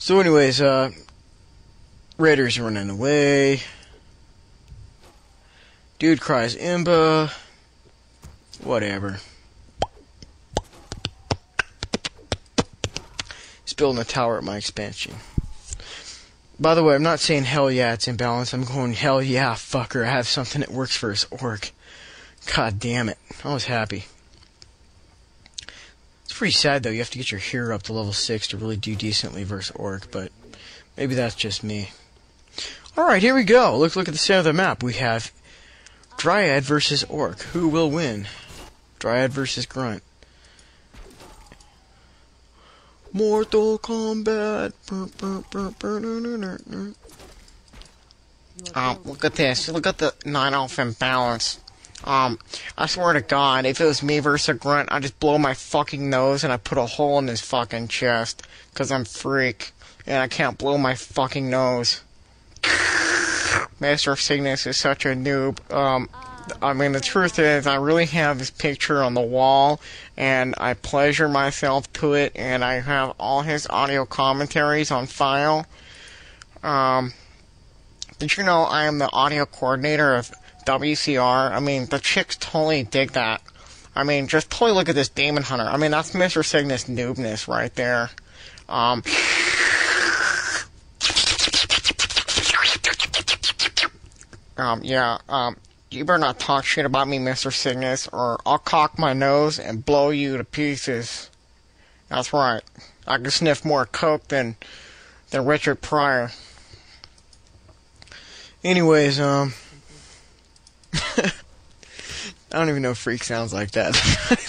So anyways, Raiders running away. Dude cries Imba. Whatever. He's building a tower at my expansion. By the way, I'm not saying hell yeah it's imbalanced. I'm going hell yeah, fucker. I have something that works for his orc. God damn it. I was happy. It's pretty sad though. You have to get your hero up to level 6 to really do decently versus orc, but maybe that's just me. Alright, here we go. Look at the center of the map. We have Dryad versus Orc. Who will win? Dryad versus Grunt. Mortal Kombat. Look at this. Look at the 9 off imbalance. I swear to God, if it was me versus a Grunt, I'd just blow my fucking nose and I'd put a hole in his fucking chest. 'Cause I'm freak. And I can't blow my fucking nose. Mr.Cygnus is such a noob. I mean, the truth is, I really have this picture on the wall, and I pleasure myself to it, and I have all his audio commentaries on file. Did you know I am the audio coordinator of WCR? I mean, the chicks totally dig that. I mean, just totally look at this Demon Hunter. I mean, that's Mr.Cygnus noobness right there. You better not talk shit about me, Mr.Cygnus, or I'll cock my nose and blow you to pieces. That's right. I can sniff more coke than Richard Pryor. Anyways, I don't even know if freak sounds like that.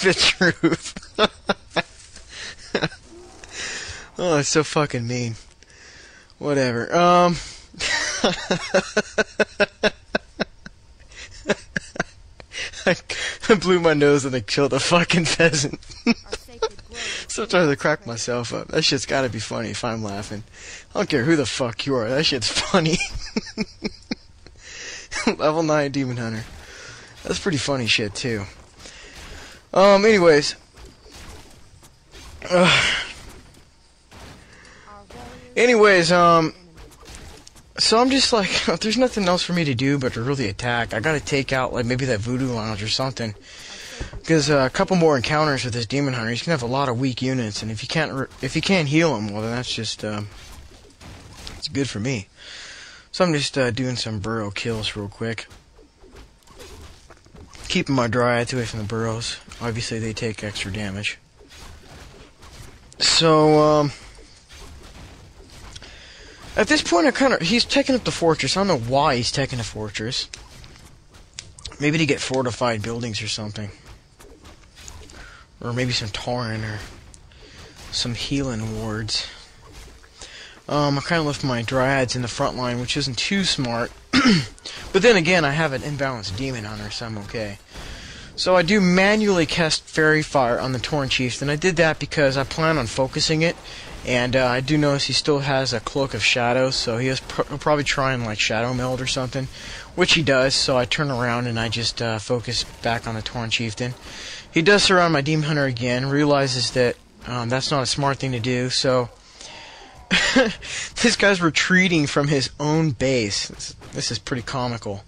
The truth. Oh, it's so fucking mean. Whatever. I blew my nose and I killed a fucking pheasant. Sometimes I crack myself up. That shit's gotta be funny if I'm laughing. I don't care who the fuck you are. That shit's funny. Level 9 Demon Hunter. That's pretty funny shit too. Anyways. So I'm just like, there's nothing else for me to do but to really attack. I gotta take out, like, maybe that Voodoo Lounge or something. Because a couple more encounters with this Demon Hunter, he's gonna have a lot of weak units, and if you can't heal him, well, then that's just, it's good for me. So I'm just doing some burrow kills real quick. Keeping my Dryads away from the burrows. Obviously, they take extra damage. So, at this point, he's taking up the fortress. I don't know why he's taking the fortress. Maybe to get fortified buildings or something. Or maybe some Tauren or some healing wards. I kind of left my Dryads in the front line, which isn't too smart. But then again, I have an imbalanced Demon Hunter, so I'm okay. So I do manually cast Fairy Fire on the Tauren Chieftain. I did that because I plan on focusing it. And I do notice he still has a Cloak of Shadows, so he'll probably try and like Shadow Meld or something, which he does. So I turn around and I just focus back on the Tauren Chieftain. He does surround my Demon Hunter again, realizes that that's not a smart thing to do, so this guy's retreating from his own base. This is pretty comical.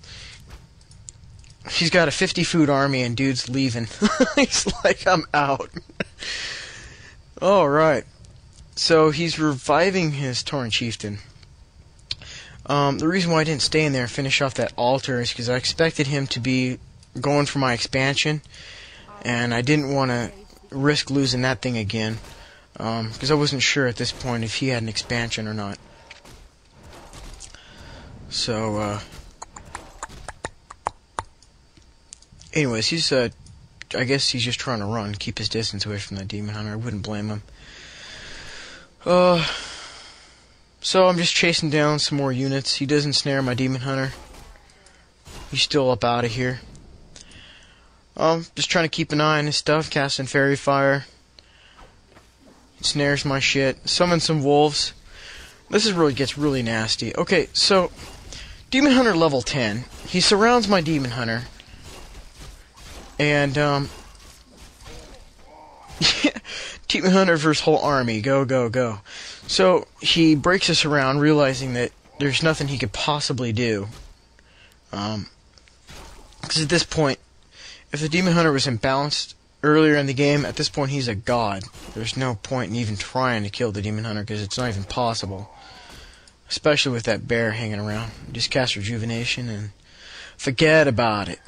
He's got a 50-food army and dude's leaving. He's like, I'm out. Alright. So he's reviving his Tauren Chieftain. The reason why I didn't stay in there and finish off that altar is because I expected him to be going for my expansion, and I didn't want to risk losing that thing again, because I wasn't sure at this point if he had an expansion or not. So, anyways, he's, I guess he's just trying to run, keep his distance away from that Demon Hunter. I wouldn't blame him. So I'm just chasing down some more units. He doesn't snare my Demon Hunter. He's still up out of here. Just trying to keep an eye on his stuff, casting Fairy Fire. He snares my shit. Summon some wolves. This gets really nasty. Okay, so Demon Hunter level 10. He surrounds my Demon Hunter. And, Demon Hunter versus whole army. Go, go, go. So he breaks us around, realizing that there's nothing he could possibly do. Because at this point, if the Demon Hunter was imbalanced earlier in the game, at this point he's a god. There's no point in even trying to kill the Demon Hunter because it's not even possible. Especially with that bear hanging around. Just cast Rejuvenation and forget about it.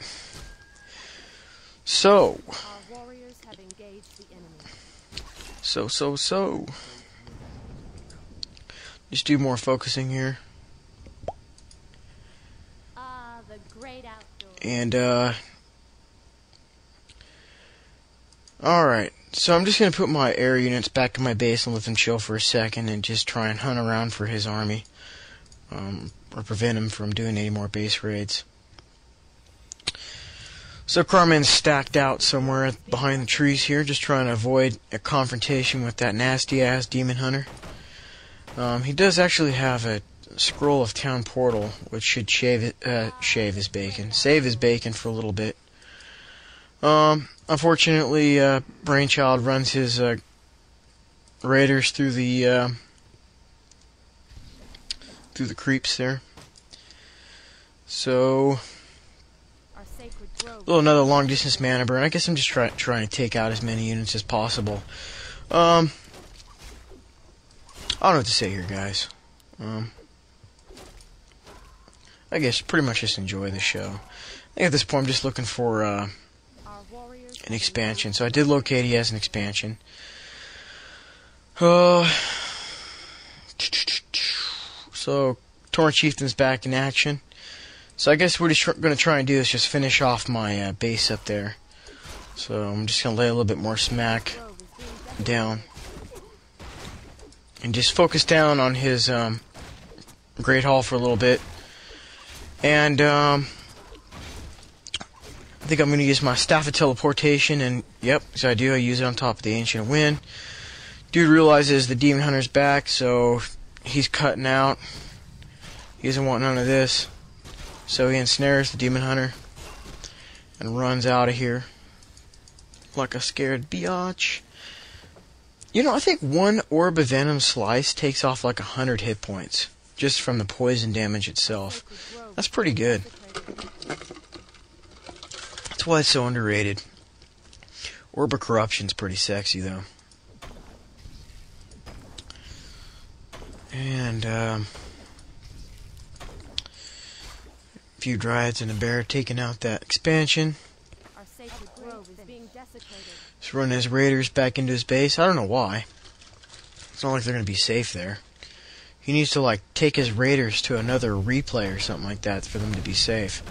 So. Our warriors have engaged the enemy. So. Just do more focusing here. The great outdoors. And, alright. So I'm just going to put my air units back in my base and let them chill for a second and just try and hunt around for his army. Or prevent him from doing any more base raids. So Carmen's stacked out somewhere behind the trees here, just trying to avoid a confrontation with that nasty-ass Demon Hunter. He does actually have a scroll of town portal, which should save his bacon. Save his bacon for a little bit. Unfortunately, Brainchild runs his raiders through the creeps there. So, another long distance maneuver, and I guess I'm just trying to take out as many units as possible. I don't know what to say here, guys. I guess pretty much just enjoy the show. I think at this point I'm just looking for an expansion. So I did locate he has an expansion. So Torrent Chieftain's back in action. So I guess what he's going to try and do is just finish off my base up there. So I'm just going to lay a little bit more smack down. And just focus down on his Great Hall for a little bit. And I think I'm going to use my Staff of Teleportation. And yep, so I use it on top of the Ancient Wind. Dude realizes the Demon Hunter's back, so he's cutting out. He doesn't want none of this. So he ensnares the Demon Hunter and runs out of here like a scared biatch. You know, I think one Orb of Venom Slice takes off like 100 hit points just from the poison damage itself. That's pretty good. That's why it's so underrated. Orb of Corruption's pretty sexy though. And a few Dryads and a bear taking out that expansion. Just running his raiders back into his base. I don't know why. It's not like they're going to be safe there. He needs to like take his raiders to another replay or something like that for them to be safe.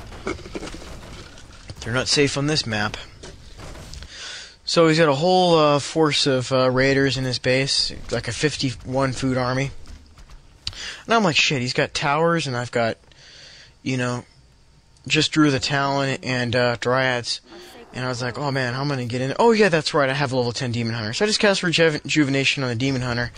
They're not safe on this map. So he's got a whole force of raiders in his base, like a 51 food army. And I'm like, shit, he's got towers, and I've got, you know, just Drew the Talon and Dryads. And I was like, oh man, how am I going to get in? Oh yeah, that's right, I have a level 10 Demon Hunter. So I just cast Rejuvenation on the Demon Hunter.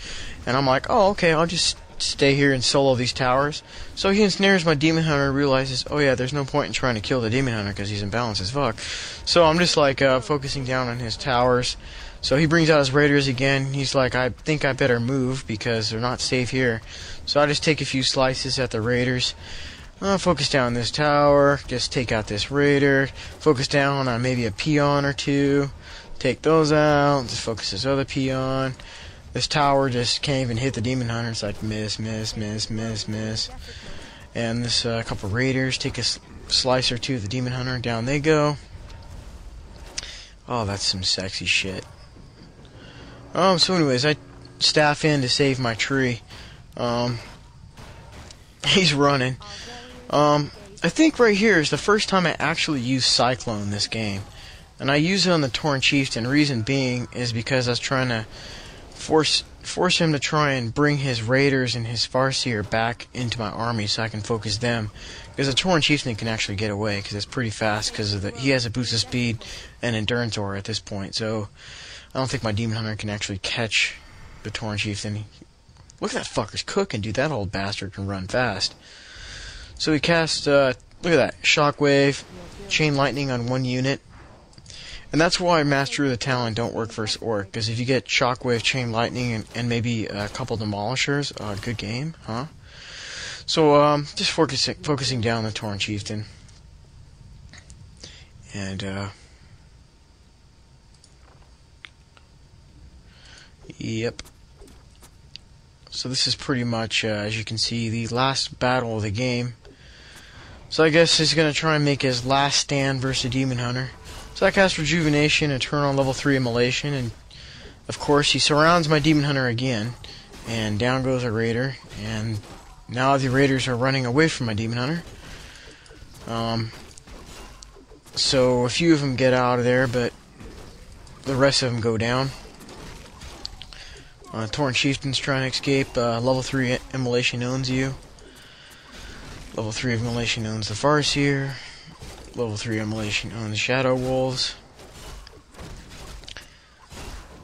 And I'm like, oh okay, I'll just stay here and solo these towers. So he ensnares my Demon Hunter and realizes, oh yeah, there's no point in trying to kill the Demon Hunter because he's imbalanced as fuck. So I'm just like focusing down on his towers. So he brings out his raiders again. He's like, I think I better move because they're not safe here. So I just take a few slices at the raiders. Focus down on this tower. Just take out this raider. Focus down on maybe a peon or two. Take those out. Just focus this other peon. This tower just can't even hit the Demon Hunter. It's like miss, miss, miss, miss, miss. And this couple raiders take a slice or two of the Demon Hunter. Down they go. Oh, that's some sexy shit. So anyways, I staff in to save my tree. He's running. I think right here is the first time I actually used Cyclone in this game. And I use it on the Torrent Chieftain. Reason being is because I was trying to force him to try and bring his raiders and his Farseer back into my army so I can focus them. Because the Torrent Chieftain can actually get away because it's pretty fast because of he has a boost of speed and endurance aura at this point. So I don't think my Demon Hunter can actually catch the Torrent Chieftain. Look at that fucker's cooking, dude. That old bastard can run fast. So we cast, look at that, Shockwave, Chain Lightning on one unit. And that's why Master of the Talon don't work versus Orc, because if you get Shockwave, Chain Lightning, and maybe a couple Demolishers, good game, huh? So, just focusing down the Tauren Chieftain. And, yep. So this is pretty much, as you can see, the last battle of the game. So I guess he's going to try and make his last stand versus a Demon Hunter. So I cast Rejuvenation and turn on level 3 Immolation, and of course he surrounds my Demon Hunter again, and down goes a Raider, and now the Raiders are running away from my Demon Hunter. So a few of them get out of there, but the rest of them go down. Tauren Chieftain's trying to escape. Level 3 Immolation owns you. Level 3 Immolation owns the Farseer. Level 3 Immolation owns the Shadow Wolves.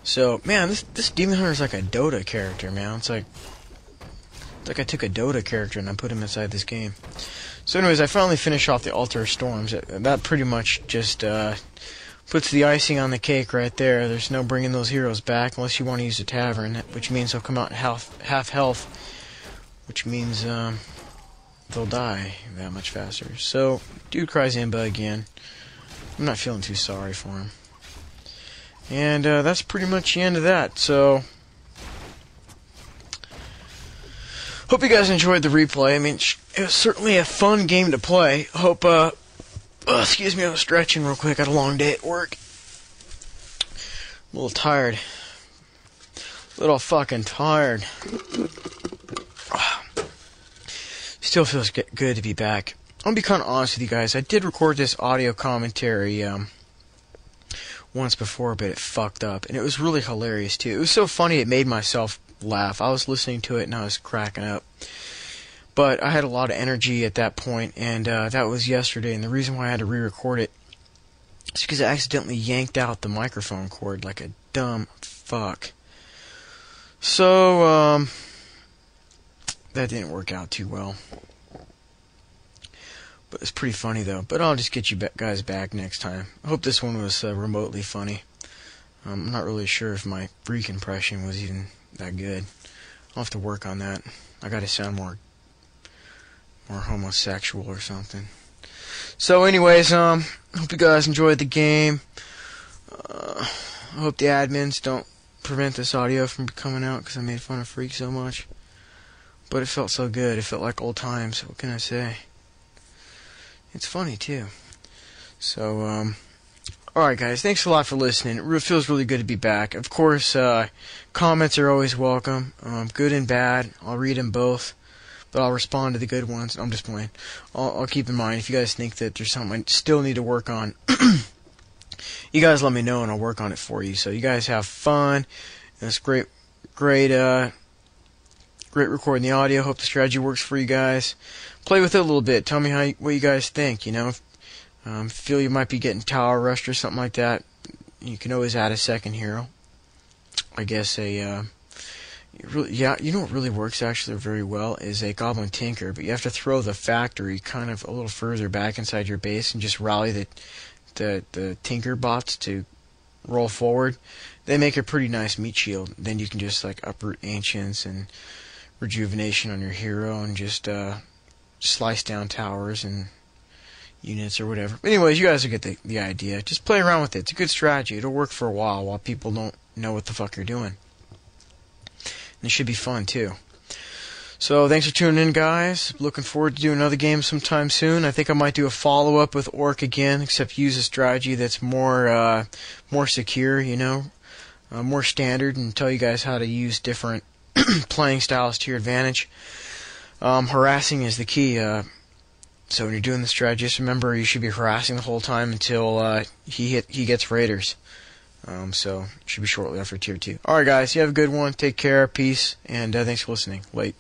So, man, this Demon Hunter is like a Dota character, man. It's like I took a Dota character and I put him inside this game. So anyways, I finally finished off the Altar of Storms. That pretty much just puts the icing on the cake right there. There's no bringing those heroes back unless you want to use the Tavern, which means they'll come out half health, which means they'll die that much faster. So, dude cries Imba again. I'm not feeling too sorry for him. And that's pretty much the end of that. So, hope you guys enjoyed the replay. I mean, it was certainly a fun game to play. Hope, excuse me, I was stretching real quick. I had a long day at work. I'm a little tired. A little fucking tired. Still feels good to be back. I'll be kind of honest with you guys. I did record this audio commentary once before, but it fucked up. And it was really hilarious, too. It was so funny it made myself laugh. I was listening to it and I was cracking up. But I had a lot of energy at that point, and that was yesterday. And the reason why I had to re-record it is because I accidentally yanked out the microphone cord like a dumb fuck. So, that didn't work out too well. But it's pretty funny, though. But I'll just get you guys back next time. I hope this one was remotely funny. I'm not really sure if my freak impression was even that good. I'll have to work on that. I gotta sound more homosexual or something. So anyways, hope you guys enjoyed the game. I hope the admins don't prevent this audio from coming out because I made fun of Freak so much. But it felt so good. It felt like old times. What can I say? It's funny, too. So, alright guys, thanks a lot for listening. It feels really good to be back. Of course, comments are always welcome. Good and bad. I'll read them both. But I'll respond to the good ones. I'm just playing. I'll keep in mind, if you guys think that there's something I still need to work on, you guys let me know and I'll work on it for you. So you guys have fun. It's great recording the audio. Hope the strategy works for you guys. Play with it a little bit. Tell me what you guys think. You know, feel you might be getting tower rushed or something like that. You can always add a second hero. I guess you know what really works actually very well is a Goblin Tinker, but you have to throw the factory kind of a little further back inside your base and just rally the Tinker bots to roll forward. They make a pretty nice meat shield. Then you can just like uproot Ancients and Rejuvenation on your hero and just slice down towers and units or whatever. But anyways, you guys will get the idea. Just play around with it. It's a good strategy. It'll work for a while people don't know what the fuck you're doing. And it should be fun too. So thanks for tuning in, guys. Looking forward to doing another game sometime soon. I think I might do a follow-up with Orc again, except use a strategy that's more secure, you know, more standard, and tell you guys how to use different playing styles to your advantage. Harassing is the key. So when you're doing the strategy, just remember you should be harassing the whole time until he gets raiders. So it should be shortly after tier 2. Alright guys, you have a good one. Take care, peace, and thanks for listening. Late.